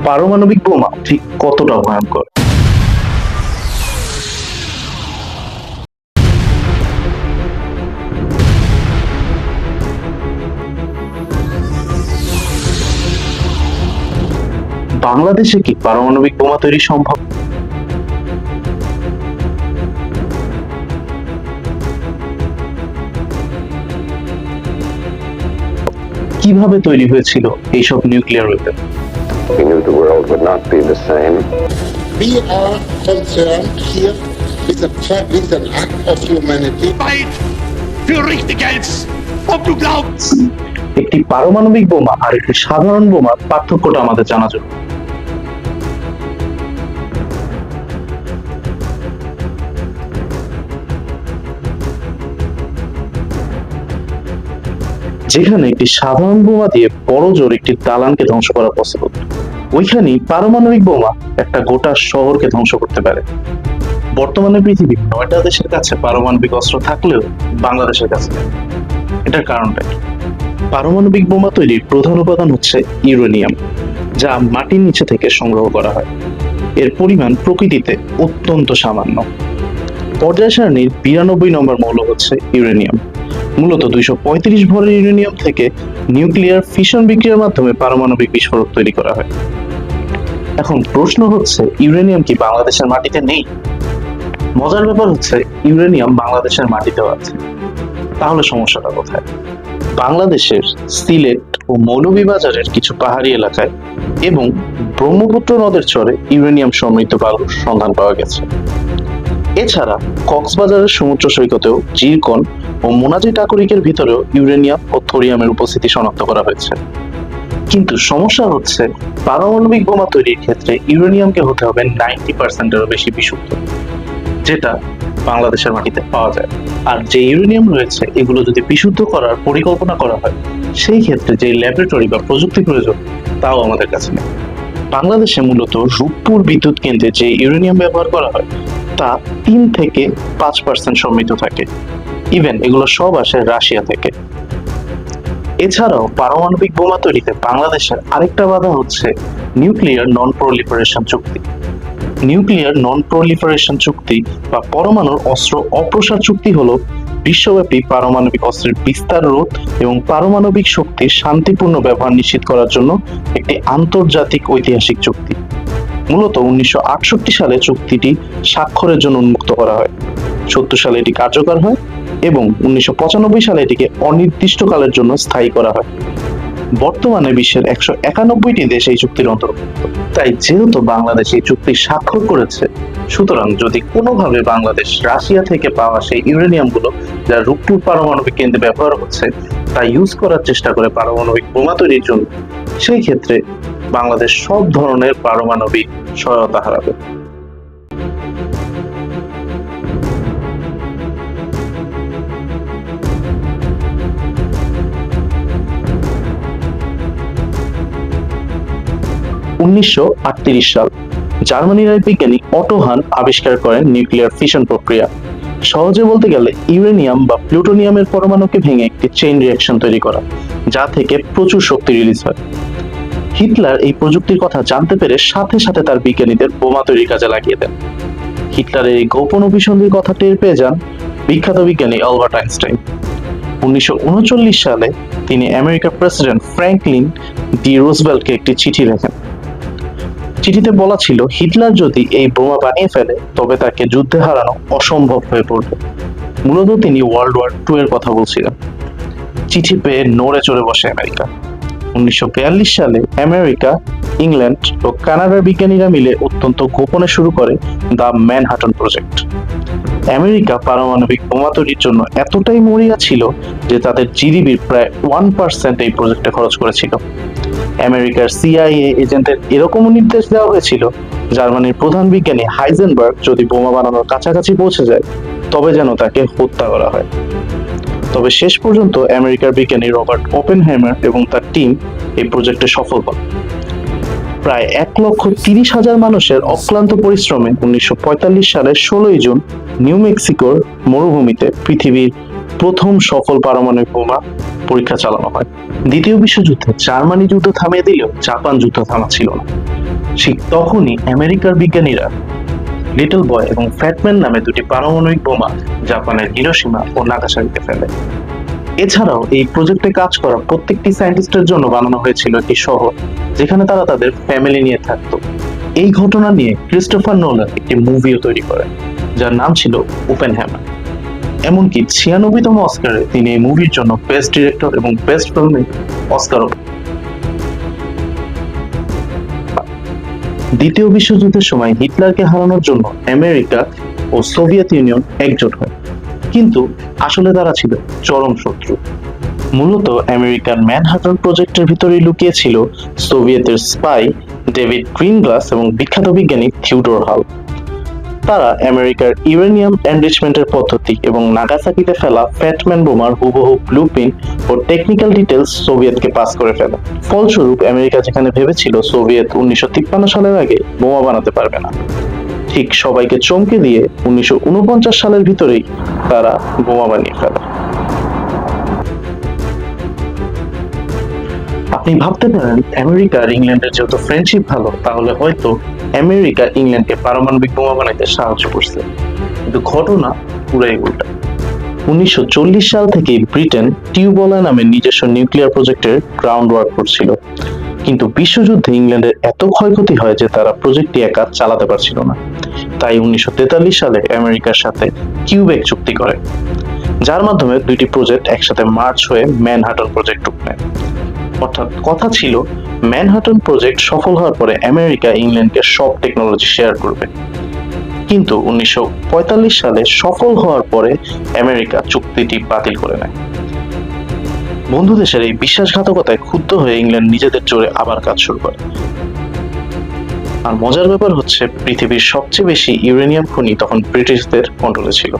পারমাণবিক বোমা ঠিক কতটা ভয়ঙ্কর? বাংলাদেশে কি পারমাণবিক বোমা তৈরি সম্ভব? কিভাবে তৈরি হয়েছিল এইসব nuclear weapon? We knew the world would not be the same. We are concerned here with an act of humanity. Weit für Richtiges, ob du glaubst. একটি পারমাণবিক বোমা আর একটি সাধারণ বোমার পার্থক্যটা আমাদের জানা জরুরি। যেখানে একটি সাধারণ বোমা দিয়ে বড় জোর একটি দালানকে ধ্বংস করা পসিবল, ওইখানেই পারমাণবিক বোমা একটা গোটা শহরকে ধ্বংস করতে পারে। বর্তমানে পৃথিবীর 9টা দেশের কাছে পারমাণবিক অস্ত্র থাকলেও বাংলাদেশের কাছে নেই। এটার কারণটা কি? পারমাণবিক বোমা তৈরির প্রধান উপাদান হচ্ছে ইউরেনিয়াম, যা মাটির নিচে থেকে সংগ্রহ করা হয়। এর পরিমাণ প্রকৃতিতে অত্যন্ত সামান্য। পর্যায় সারণীর 92 নম্বর মৌল হচ্ছে ইউরেনিয়াম। মূলত 235 ভরের ইউরেনিয়াম থেকে নিউক্লিয়ার ফিশন বিক্রিয়ার মাধ্যমে পারমাণবিক বিস্ফোরক তৈরি করা হয়। এখন প্রশ্ন হচ্ছে, ইউরেনিয়াম কি বাংলাদেশের মাটিতে নেই? মজার ব্যাপার হচ্ছে, ইউরেনিয়াম বাংলাদেশের মাটিতেও আছে। তাহলে সমস্যাটা কোথায়? বাংলাদেশের সিলেট ও মৌলভীবাজারের কিছু পাহাড়ি এলাকায় এবং ব্রহ্মপুত্র নদের চরে ইউরেনিয়াম সমৃদ্ধ বালুর সন্ধান পাওয়া গেছে। এছাড়া কক্সবাজারের সমুদ্র সৈকতেও জিরকন ও মোনাজি টাকুরিকের ভিতরেও ইউরেনিয়াম ও থোরিয়ামের উপস্থিতি শনাক্ত করা হয়েছে। কিন্তু সমস্যা হচ্ছে, পারমাণবিক বোমা তৈরির ক্ষেত্রে ইউরেনিয়ামকে হতে হবে 90%-এরও বেশি বিশুদ্ধ, যেটা বাংলাদেশের মাটিতে পাওয়া যায়। আর যে ইউরেনিয়াম রয়েছে, এগুলো যদি বিশুদ্ধ করার পরিকল্পনা করা হয়, সেই ক্ষেত্রে যে ল্যাবরেটরি বা প্রযুক্তি প্রয়োজন, তাও আমাদের কাছে নেই। বাংলাদেশে মূলত রূপপুর বিদ্যুৎ কেন্দ্রে যে ইউরেনিয়াম ব্যবহার করা হয়, তা 3 থেকে 5% সমৃদ্ধ থাকে। ইভেন এগুলো সব আসে রাশিয়া থেকে। এছাড়াও পারমাণবিক বোমা তৈরিতে বাংলাদেশের আরেকটা বাধা হচ্ছে নিউক্লিয়ার নন প্রলিফারেশন চুক্তি। নিউক্লিয়ার নন প্রলিফারেশন চুক্তি বা পরমাণুর অস্ত্র অপ্রসার চুক্তি হলো বিশ্বব্যাপী পারমাণবিক অস্ত্রের বিস্তার রোধ এবং পারমাণবিক শক্তির শান্তিপূর্ণ ব্যবহার নিশ্চিত করার জন্য একটি আন্তর্জাতিক ঐতিহাসিক চুক্তি। মূলত 1968 সালে চুক্তিটি স্বাক্ষরের জন্য উন্মুক্ত করা হয়। 70 সালে এটি কার্যকর হয় এবং 1995 সালে এটিকে অনির্দিষ্টকালের জন্য স্থায়ী করা হয়। বর্তমানে বিশ্বের 191টি দেশ এই চুক্তির অন্তর্ভুক্ত। তাই যেহেতু বাংলাদেশ এই চুক্তি স্বাক্ষর করেছে, সুতরাং যদি কোনোভাবে বাংলাদেশ রাশিয়া থেকে পাওয়া সেই ইউরেনিয়াম গুলো, যা রূপপুর পারমাণবিক কেন্দ্রে ব্যবহার হচ্ছে, তা ইউজ করার চেষ্টা করে পারমাণবিক বোমা তৈরির জন্য, সেই ক্ষেত্রে বাংলাদেশ সব ধরনের পারমাণবিক সহায়তা হারাবে। উনিশশো সাল জার্মানির এক বিজ্ঞানী অটো হান আবিষ্কার করেন নিউক্লিয়ার ফিশন প্রক্রিয়া। সহজে বলতে গেলে ইউরেনিয়াম বা প্লুটোনিয়ামের পরমাণুকে ভেঙে একটি চেইন রিঅ্যাকশন তৈরি করা, যা থেকে প্রচুর শক্তি রিলিজ হয়। হিটলার এই প্রযুক্তির কথা জানতে পেরে সাথে সাথে তার বিজ্ঞানীদের বোমা তৈরির কাজে লাগিয়ে দেন। হিটলারের এই গোপন অভিসন্ধির কথা টের পেয়ে যান বিখ্যাত বিজ্ঞানী আলবার্ট আইনস্টাইন। 1939 সালে তিনি আমেরিকার প্রেসিডেন্ট ফ্র্যাঙ্কলিন ডি রুজভেল্টকে একটি চিঠি লেখেন। চিঠিতে বলা ছিল, হিটলার যদি এই বোমা বানিয়ে ফেলে, তবে তাকে যুদ্ধে হারানো অসম্ভব হয়ে পড়বে। মূলত তিনি ওয়ার্ল্ড ওয়ার 2 এর কথা বলছিলেন। চিঠি পেয়ে নড়ে চড়ে বসে আমেরিকা। 1942 সালে আমেরিকা, ইংল্যান্ড ও কানাডার বিজ্ঞানীরা মিলে অত্যন্ত গোপনে শুরু করে দ্য ম্যানহাটন প্রজেক্ট। আমেরিকা পারমাণবিক বোমা তৈরির জন্য এতটাই মরিয়া ছিল যে তাদের জিডিপির প্রায় 1% এই প্রজেক্টে খরচ করেছিল। আমেরিকার সিআইএ এজেন্টদের এরকমও নির্দেশ দেওয়া হয়েছিল, জার্মানির প্রধান বিজ্ঞানী হাইজেনবার্গ যদি বোমা বানানোর কাছাকাছি পৌঁছে যায়, তবে যেন তাকে হত্যা করা হয়। তবে শেষ পর্যন্ত আমেরিকার বিজ্ঞানী রবার্ট ওপেনহাইমার এবং তার টিম এই প্রজেক্টে সফল হন। প্রায় 1,30,000 মানুষের অক্লান্ত পরিশ্রমে 1945 সালের 16 জুন নিউ মেক্সিকোর মরুভূমিতে পৃথিবীর প্রথম সফল পারমাণবিক বোমা পরীক্ষা চালানো হয়। দ্বিতীয় বিশ্বযুদ্ধে জার্মানি যুদ্ধ থামিয়ে দিলেও জাপান যুদ্ধ থামাচ্ছিল না। ঠিক তখনই আমেরিকার বিজ্ঞানীরা লিটল বয় এবং ফ্যাটম্যান নামে দুটি পারমাণবিক বোমা জাপানের হিরোশিমা ও নাগাসাকিতে ফেলে। এছাড়াও এই প্রজেক্টে কাজ করা প্রত্যেকটি সায়েন্টিস্টের জন্য বানানো হয়েছিল একটি শহর, যেখানে তারা তাদের ফ্যামিলি নিয়ে থাকতো। এই ঘটনা নিয়ে ক্রিস্টোফার নোলান একটি মুভিও তৈরি করেন, যার নাম ছিল ওপেনহ্যামার। এমনকি 96তম অস্কারে তিনি এই মুভির জন্য বেস্ট ডিরেক্টর এবং বেস্ট ফিল্মে অস্কারও। দ্বিতীয় বিশ্বযুদ্ধের সময় হিটলারকে হারানোর জন্য আমেরিকা ও সোভিয়েত ইউনিয়ন একজোট হয়, কিন্তু আসলে তারা ছিল চরম শত্রু। মূলত আমেরিকান ম্যানহাটন প্রজেক্টের ভিতরেই লুকিয়ে ছিল সোভিয়েতের স্পাই ডেভিড গ্রিনগ্লাস এবং বিখ্যাত বিজ্ঞানী থিওডোর হাল। তারা আমেরিকার ইউরেনিয়াম এনরিচমেন্টের পদ্ধতি এবং নাগাসাকিতে ফেলা ফ্যাটম্যান বোমার হুবহু ব্লুপ্রিন্ট ও টেকনিক্যাল ডিটেলস সোভিয়েতকে পাস করে ফেলে। ফলস্বরূপ আমেরিকা যেখানে ভেবেছিল সোভিয়েত 1953 সালের আগে বোমা বানাতে পারবে না, ঠিক সবাইকে চমকে দিয়ে 1949 সালের ভিতরেই তারা বোমা বানিয়ে ফেলে। আপনি ভাবতে পারেন আমেরিকা আর ইংল্যান্ডের যেহেতু ফ্রেন্ডশিপ ভালো, তাহলে হয়তো আমেরিকা ইংল্যান্ডকে পারমাণবিক বোমা বানাইতে সাহায্য করছে, কিন্তু ঘটনা পুরাই উল্টা। 1940 সাল থেকে ব্রিটেন টিউবওয়েল নামে নিজস্ব নিউক্লিয়ার প্রজেক্টের গ্রাউন্ড ওয়ার্ক করছিল, কিন্তু বিশ্বযুদ্ধে ইংল্যান্ডের এত ক্ষয়ক্ষতি হয় যে তারা প্রজেক্টটি একা চালাতে পারছিল না। তাই 1943 সালে আমেরিকার সাথে কিউবেক চুক্তি করে, যার মাধ্যমে দুইটি প্রজেক্ট একসাথে মার্চ হয়ে ম্যানহাটন প্রজেক্ট রূপ নেয়। অর্থাৎ কথা ছিল ম্যানহাটন প্রজেক্ট সফল হওয়ার পরে আমেরিকা ইংল্যান্ডকে সব টেকনোলজি শেয়ার করবে, কিন্তু 1945 সালে সফল হওয়ার পরে আমেরিকা চুক্তিটি বাতিল করে নেয়। বন্ধু দেশের এই বিশ্বাসঘাতকতায় ক্ষুব্ধ হয়ে ইংল্যান্ড নিজেদের জোরে আবার কাজ শুরু করে। আর মজার ব্যাপার হচ্ছে পৃথিবীর সবচেয়ে বেশি ইউরেনিয়াম খনি তখন ব্রিটিশদের কন্ট্রোলে ছিল।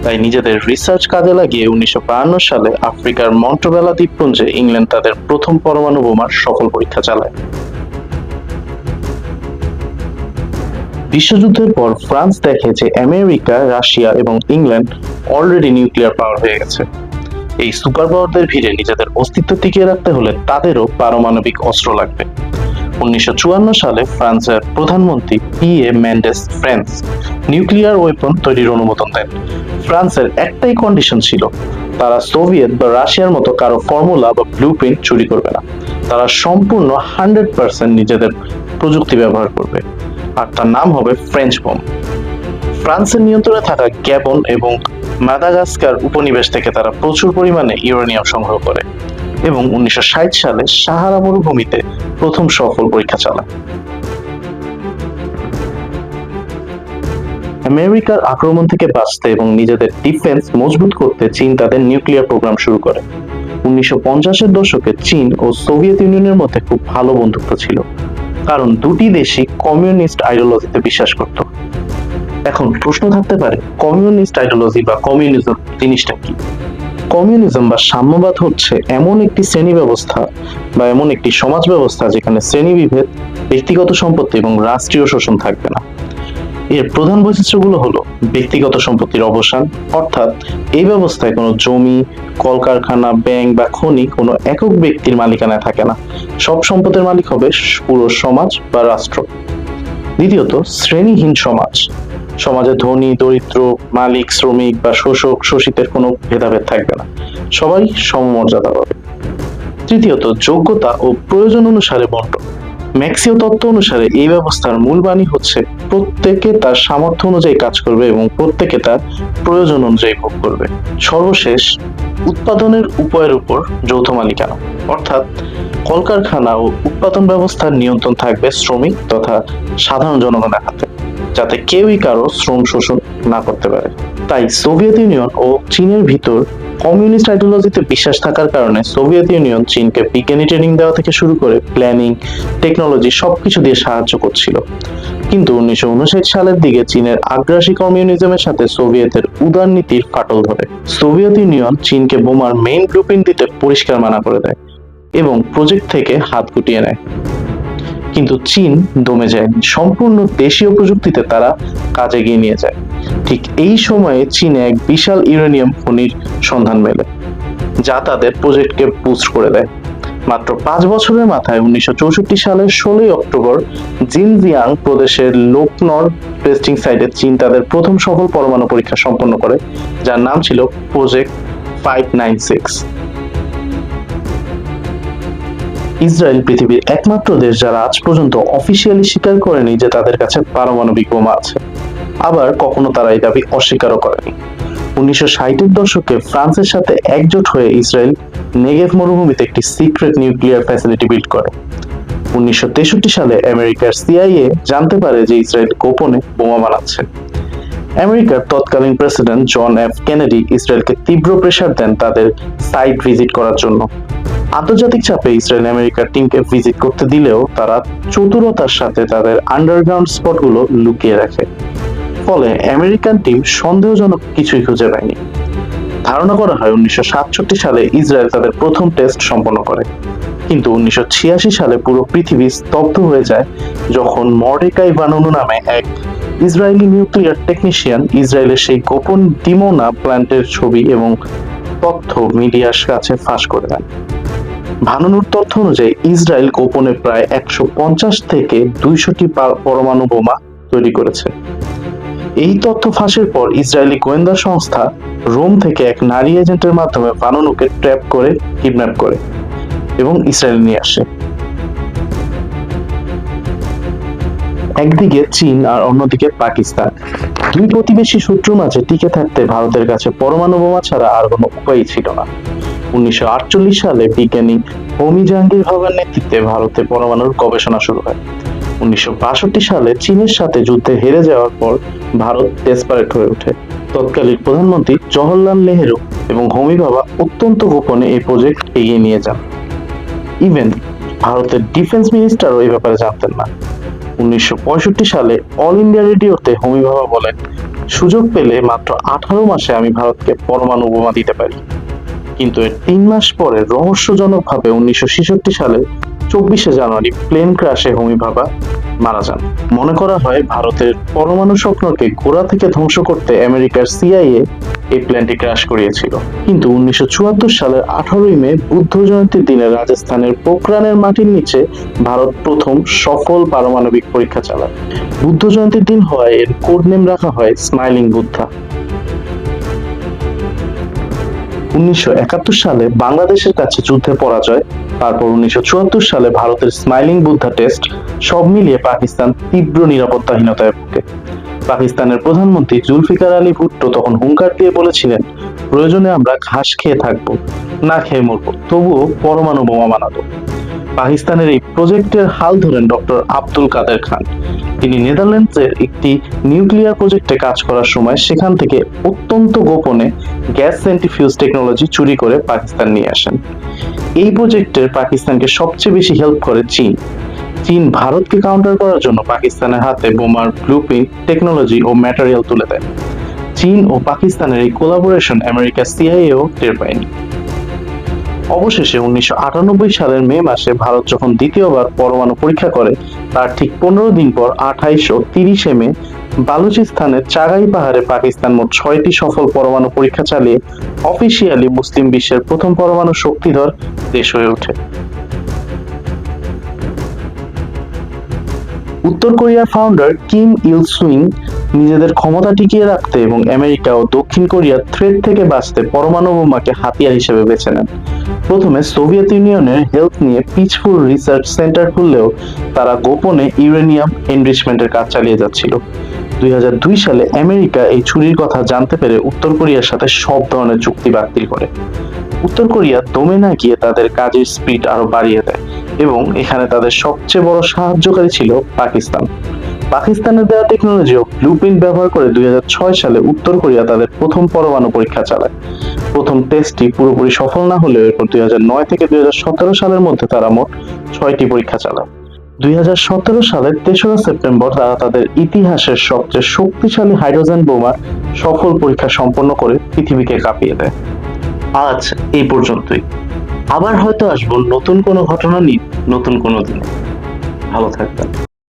তাই নিজেদের রিসার্চ কাজে লাগিয়ে 1952 সালে আফ্রিকার মন্টোবেলা দ্বীপপুঞ্জে ইংল্যান্ড তাদের প্রথম পরমাণু বোমার সফল পরীক্ষা চালায়। বিশ্বযুদ্ধের পর ফ্রান্স দেখে যে আমেরিকা, রাশিয়া এবং ইংল্যান্ড অলরেডি নিউক্লিয়ার পাওয়ার হয়ে গেছে। এই সুপার পাওয়ারদের ভিড়ে নিজেদের অস্তিত্ব টিকিয়ে রাখতে হলে তাদেরও পারমাণবিক অস্ত্র লাগবে। 1954 সালে ফ্রান্সের প্রধানমন্ত্রী PA Mendes France nuclear weapon তৈরির অনুমোদন দেন। ফ্রান্সের একটাই কন্ডিশন ছিল, তারা সোভিয়েত বা রাশিয়ার মতো কারো ফর্মুলা বা ব্লুপ্রিন্ট চুরি করবে না। তারা সম্পূর্ণ 100% নিজেদের প্রযুক্তি ব্যবহার করবে, আর তার নাম হবে ফ্রেঞ্চ বোম। ফ্রান্সের নিয়ন্ত্রণে থাকা গ্যাবন এবং মাদাগাস্কার উপনিবেশ থেকে তারা প্রচুর পরিমাণে ইউরেনিয়াম সংগ্রহ করে এবং 1960 সালে সাহারা মরুভূমিতে প্রথম সফল পরীক্ষা চালায়। আমেরিকার আক্রমণ থেকে বাঁচতে এবং নিজেদের ডিফেন্স মজবুত করতে চীন তাদের নিউক্লিয়ার প্রোগ্রাম শুরু করে। 1950-এর দশকে চীন ও সোভিয়েত ইউনিয়নের মধ্যে খুব ভালো বন্ধুত্ব ছিল, কারণ দুটি দেশই কমিউনিস্ট আইডিওলজিতে বিশ্বাস করত। এখন প্রশ্ন থাকতে পারে, কমিউনিস্ট আইডিওলজি বা কমিউনিজম জিনিসটা কি? কমিউনিজম বা সাম্যবাদ হচ্ছে এমন একটি শ্রেণী ব্যবস্থা বা এমন একটি সমাজ ব্যবস্থা যেখানে শ্রেণীবিভেদ, ব্যক্তিগত সম্পত্তি এবং রাষ্ট্রীয় শোষণ থাকবে না। এর প্রধান বৈশিষ্ট্যগুলো হলো ব্যক্তিগত সম্পত্তির অবসান, অর্থাৎ এই ব্যবস্থায় কোনো জমি, কলকারখানা, ব্যাংক বা খনি কোনো একক ব্যক্তির মালিকানায় থাকে না। সব সম্পদের মালিক হবে পুরো সমাজ বা রাষ্ট্র। দ্বিতীয়ত, শ্রেণীহীন সমাজ। সমাজে ধনী, দরিদ্র, মালিক, শ্রমিক বা শোষক, শোষিতের কোনো ভেদাভেদ থাকবে না, সবাই সমমর্যাদা পাবে। তৃতীয়ত, যোগ্যতা ও প্রয়োজন অনুসারে বন্টন। ম্যাক্সিও তত্ত্ব অনুসারে এই ব্যবস্থার মূল বাণী হচ্ছে প্রত্যেকে তার সামর্থ্য অনুযায়ী কাজ করবে এবং প্রত্যেকে তার প্রয়োজন অনুযায়ী ভোগ করবে। সর্বশেষ, উৎপাদনের উপায়ের উপর যৌথ মালিকানা, অর্থাৎ কলকারখানা ও উৎপাদন ব্যবস্থার নিয়ন্ত্রণ থাকবে শ্রমিক তথা সাধারণ জনগণের হাতে, যাতে কেউই কারো শ্রম শোষণ না করতে পারে। তাই সোভিয়েত ইউনিয়ন ও চীনের ভিতর কমিউনিস্ট আইডিওলজিতে বিশ্বাস থাকার কারণে সোভিয়েত ইউনিয়ন চীনকে বিজ্ঞানী ট্রেনিং দেওয়া থেকে শুরু করে প্ল্যানিং, টেকনোলজি সবকিছু দিয়ে সাহায্য করছিল। কিন্তু 1959 সালের দিকে চীনের আগ্রাসী কমিউনিজমের সাথে সোভিয়েতের উদার নীতির ফাটল ধরে। সোভিয়েত ইউনিয়ন চীনকে বোমার মেইন ব্লুপ্রিন্ট দিতে পরিষ্কার মানা করে দেয় এবং প্রজেক্ট থেকে হাত গুটিয়ে নেয়। কিন্তু চীন দমে যায়নি, সম্পূর্ণ দেশীয় প্রযুক্তিতে তারা কাজ এগিয়ে নিয়ে যায়। ঠিক এই সময়ে চীনে এক বিশাল ইউরেনিয়াম খনির সন্ধান মেলে, যা তাদের প্রজেক্টকে বুস্ট করে দেয়। মাত্র 5 বছরের মাথায় 1964 সালের 16 অক্টোবর জিনজিয়াং প্রদেশের লোকনর টেস্টিং সাইটে চীন তাদের প্রথম সফল পরমাণু পরীক্ষা সম্পন্ন করে, যার নাম ছিল প্রজেক্ট 596। ইসরায়েল পৃথিবীর একমাত্র দেশ যারা আজ পর্যন্ত অফিসিয়ালি স্বীকার করেনি যে তাদের কাছে পারমাণবিক বোমা আছে, আবার কখনো তারা এই দাবি অস্বীকারও করেনি। 1960-এর দশকে ফ্রান্সের সাথে একজোট হয়ে ইসরায়েল নেগেভ মরুভূমিতে একটি সিক্রেট নিউক্লিয়ার ফ্যাসিলিটি বিল্ড করে। 1963 সালে আমেরিকার সিআইএ জানতে পারে যে ইসরায়েল গোপনে বোমা বানাচ্ছে। আমেরিকার তৎকালীন প্রেসিডেন্ট জন এফ কেনেডি ইসরায়েলকে তীব্র প্রেসার দেন তাদের সাইট ভিজিট করার জন্য। আন্তর্জাতিক চাপে ইসরায়েল আমেরিকার টিমকে ভিজিট করতে দিলেও তারা চতুরতার সাথে তাদের আন্ডারগ্রাউন্ড স্পটগুলো লুকিয়ে রাখে, ফলে আমেরিকান টিম সন্দেহজনক কিছুই খুঁজে পায়নি। ধারণা করা হয় 1967 সালে ইসরায়েল তাদের প্রথম টেস্ট সম্পন্ন করে, কিন্তু 1986 সালে পুরো পৃথিবী স্তব্ধ হয়ে যায় যখন মর্ডেকাই ভানুনু নামে এক ইসরায়েলি নিউক্লিয়ার টেকনিশিয়ান ইসরায়েলের সেই গোপন ডিমোনা প্ল্যান্টের ছবি এবং তথ্য মিডিয়ার কাছে ফাঁস করে দেন। ভানুনুর তথ্য অনুযায়ী ইসরায়েল গোপনে প্রায় 150 থেকে 200টি পরমাণু বোমা তৈরি করেছে। এই তথ্য ফাঁসের পর ইসরায়েলি গোয়েন্দা সংস্থা রোম থেকে এক নারী এজেন্টের মাধ্যমে ভানুনুকে ট্র্যাপ করে কিডন্যাপ করে এবং ইসরায়েল নিয়ে আসে। একদিকে চীন আর অন্যদিকে পাকিস্তান, দুই প্রতিবেশী শত্রুর মাঝে টিকে থাকতে ভারতের কাছে পরমাণু বোমা ছাড়া আর কোনো উপায়ই ছিল না। 1948 সালে বিজ্ঞানী হোমি জাহাঙ্গীর ভাবার নেতৃত্বে ভারতে পরমাণুর গবেষণা শুরু হয়। 1962 সালে চীনের সাথে যুদ্ধে হেরে যাওয়ার পর ভারত ডেসপারেট হয়ে ওঠে। তৎকালীন প্রধানমন্ত্রী জওহরলাল নেহেরু এবং হোমি ভাবা অত্যন্ত গোপনে এই প্রজেক্ট এগিয়ে নিয়ে যান। ইভেন ভারতের ডিফেন্স মিনিস্টারও এই ব্যাপারে জানতেন না। 1965 সালে অল ইন্ডিয়া রেডিওতে হোমি ভাবা বলেন, সুযোগ পেলে মাত্র 18 মাসে আমি ভারতকে পরমাণু বোমা দিতে পারি। কিন্তু এর 3 মাস পরে রহস্যজনকভাবে 1966 সালে 24শে জানুয়ারি প্লেন ক্র্যাশে হোমি ভাবা মারা যান। মনে করা হয় ভারতের পরমাণু স্বপ্নকে গোড়া থেকে ধ্বংস করতে আমেরিকার সিআইএ এই প্লেনটি ক্র্যাশ করিয়েছিল। কিন্তু 1974 সালের 18ই মে বুদ্ধ জয়ন্তীর দিনে রাজস্থানের পোখরানের মাটির নিচে ভারত প্রথম সফল পারমাণবিক পরীক্ষা চালায়। বুদ্ধ জয়ন্তীর দিন হওয়ায় এর কোড নেম রাখা হয় স্মাইলিং বুদ্ধা। 1971 সালে বাংলাদেশের কাছে যুদ্ধে পরাজয়, তারপর 1974 সালে ভারতের স্মাইলিং বুদ্ধা টেস্ট, সব মিলিয়ে পাকিস্তান তীব্র নিরাপত্তাহীনতায় ভোগে। পাকিস্তানের প্রধানমন্ত্রী জুলফিকার আলী ভুট্টো তখন হুঙ্কার দিয়ে বলেছিলেন, প্রয়োজনে আমরা ঘাস খেয়ে থাকবো, না খেয়ে মরবো, তবুও পরমাণু বোমা বানাবো। পাকিস্তানের এই প্রজেক্টের হাল ধরেন ডক্টর আব্দুল কাদের খান। তিনি নেদারল্যান্ডসের একটি নিউক্লিয়ার প্রজেক্টে কাজ করার সময় সেখান থেকে অত্যন্ত গোপনে গ্যাস সেন্ট্রিফিউজ টেকনোলজি চুরি করে পাকিস্তান নিয়ে আসেন। এই প্রজেক্টের পাকিস্তানকে সবচেয়ে বেশি হেল্প করে চীন। চীন ভারতকে কাউন্টার করার জন্য পাকিস্তানের হাতে বোমার ব্লুপ্রিন্ট, টেকনোলজি ও ম্যাটেরিয়াল তুলে দেয়। চীন ও পাকিস্তানের এই কোলাবোরেশন আমেরিকার সিআইএও টের পায়নি। অবশেষে 1998 সালের মে মাসে ভারত যখন দ্বিতীয়বার পরমাণু পরীক্ষা করে, তার ঠিক 15 দিন পর 28 ও 30 মে বালুচিস্তানের চাগাই পাহাড়ে পাকিস্তান মোট 6টি সফল পরমাণু পরীক্ষা চালিয়ে অফিসিয়ালি মুসলিম বিশ্বের প্রথম পরমাণু শক্তিধর দেশ হয়ে ওঠে। উত্তর কোরিয়ার ফাউন্ডার কিম ইল সুং নিজেদের ক্ষমতা টিকিয়ে রাখতে এবং আমেরিকা ও দক্ষিণ কোরিয়ার থ্রেট থেকে বাঁচতে পরমাণু বোমাকে হাতিয়ার হিসেবে বেছে নেন। প্রথমে সোভিয়েত ইউনিয়নের হেল্প নিয়ে পিচফুল রিসার্চ সেন্টার খুললেও তারা গোপনে ইউরেনিয়াম এনরিচমেন্টের কাজ চালিয়ে যাচ্ছিল। 2002 সালে আমেরিকা এই চুরির কথা জানতে পেরে উত্তর কোরিয়ার সাথে সব ধরনের চুক্তি বাতিল করে। উত্তর কোরিয়া দমে না গিয়ে তাদের কাজের স্পিড আরো বাড়িয়ে দেয় এবং এখানে তাদের সবচেয়ে বড় সাহায্যকারী ছিল পাকিস্তান। পাকিস্তানের দেওয়া টেকনোলজি ও ব্লুপ্রিন্ট ব্যবহার করে 2006 সালে উত্তর কোরিয়া তাদের প্রথম পরমাণু পরীক্ষা চালায়। প্রথম টেস্টটি পুরোপুরি সফল না হলেও এরপর 2009 থেকে 2017 সালের মধ্যে তারা মোট 6টি পরীক্ষা চালায়। 2017 সালের 3রা সেপ্টেম্বর তারা তাদের ইতিহাসের সবচেয়ে শক্তিশালী হাইড্রোজেন বোমার সফল পরীক্ষা সম্পন্ন করে পৃথিবীকে কাঁপিয়ে দেয়। আজ এই পর্যন্তই। আবার হয়তো আসবো নতুন কোনো ঘটনা নিয়ে, নতুন কোনো দিনে। ভালো থাকবেন।